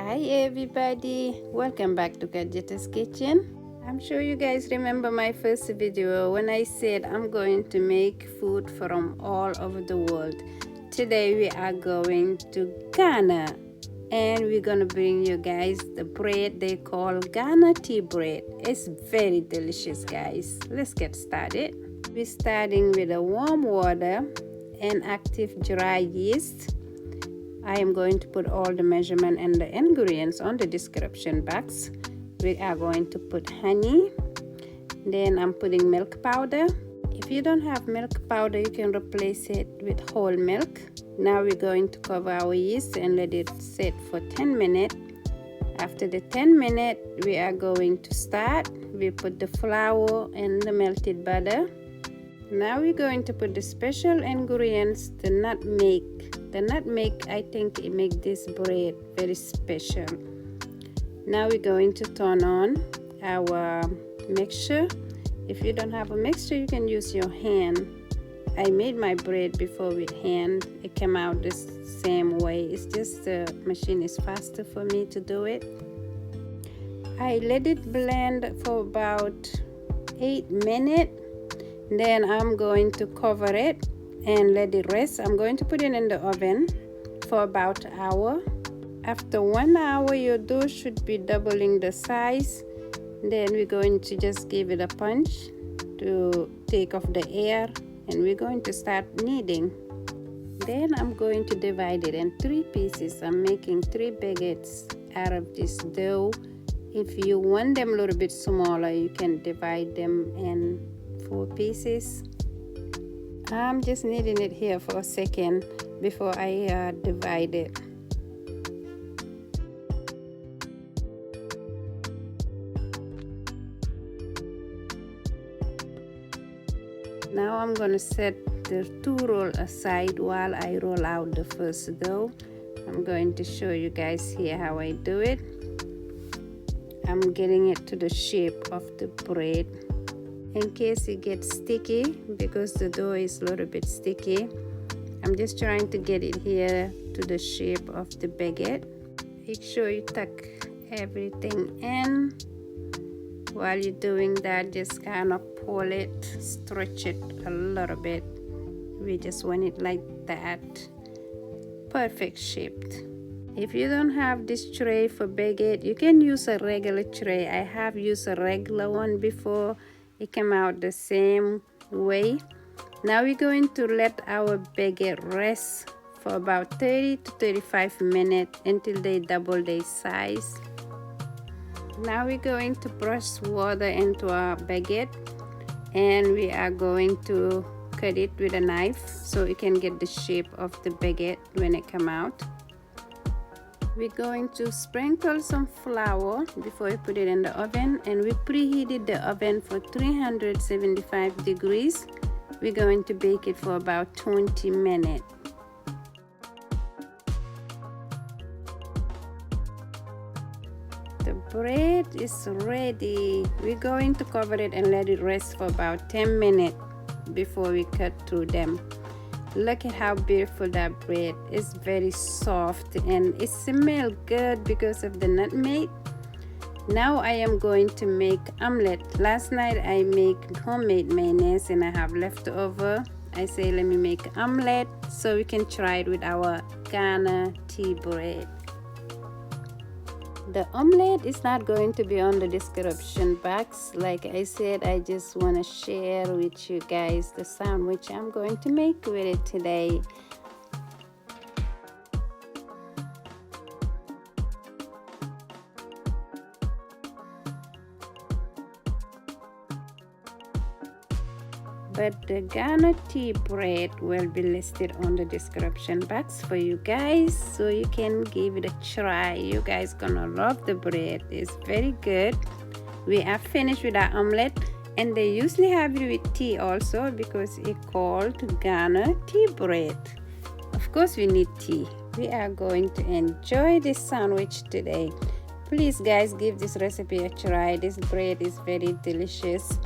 Hi everybody, welcome back to Khardiata's kitchen. I'm sure you guys remember my first video when I said I'm going to make food from all over the world. Today we are going to Ghana and we're gonna bring you guys the bread they call Ghana tea bread. It's very delicious, guys. Let's get started. We're starting with a warm water and active dry yeast. I am going to put all the measurement and the ingredients on the description box. We are going to put honey. Then I'm putting milk powder. If you don't have milk powder, you can replace it with whole milk. Now we're going to cover our yeast and let it sit for 10 minutes. After the 10 minutes, we are going to start. We put the flour and the melted butter. Now we're going to put the special ingredients, the nutmeg. The nutmeg, I think it makes this bread very special. Now we're going to turn on our mixture. If you don't have a mixture, you can use your hand. I made my bread before with hand. It came out the same way. It's just the machine is faster for me to do it. I let it blend for about 8 minutes. Then I'm going to cover it and let it rest. I'm going to put it in the oven for about an hour. After 1 hour, your dough should be doubling the size. Then we're going to just give it a punch to take off the air, and we're going to start kneading. Then I'm going to divide it in 3 pieces. I'm making 3 baguettes out of this dough. If you want them a little bit smaller, you can divide them in 4 pieces. I'm just kneading it here for a second before I divide it. Now I'm going to set the 2 roll aside while I roll out the first dough. I'm going to show you guys here how I do it. I'm getting it to the shape of the bread. In case it gets sticky, because the dough is a little bit sticky, I'm just trying to get it here to the shape of the baguette. Make sure you tuck everything in. While you're doing that, just kind of pull it, stretch it a little bit. We just want it like that, perfect shaped. If you don't have this tray for baguette, you can use a regular tray. I have used a regular one before. It came out the same way. Now we're going to let our baguette rest for about 30 to 35 minutes until they double their size. Now we're going to brush water into our baguette, and we are going to cut it with a knife so it can get the shape of the baguette when it comes out. We're going to sprinkle some flour before we put it in the oven, and we preheated the oven for 375 degrees. We're going to bake it for about 20 minutes. The bread is ready. We're going to cover it and let it rest for about 10 minutes before we cut through them. Look at how beautiful that bread is. Very soft and it smells good because of the nutmeg. Now I am going to make omelette. Last night I made homemade mayonnaise and I have leftover. I say let me make omelette so we can try it with our Ghana tea bread. The omelette is not going to be on the description box. Like I said, I just want to share with you guys the sandwich I'm going to make with it today. But the Ghana tea bread will be listed on the description box for you guys, so you can give it a try. You guys gonna love the bread. It's very good. We are finished with our omelette, and they usually have it with tea also because it's called Ghana tea bread. Of course we need tea. We are going to enjoy this sandwich today. Please guys, give this recipe a try. This bread is very delicious.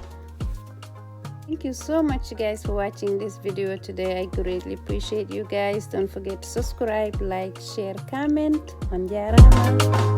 Thank you so much guys for watching this video today. I greatly appreciate you guys. Don't forget to subscribe, like, share, comment. On Jarama.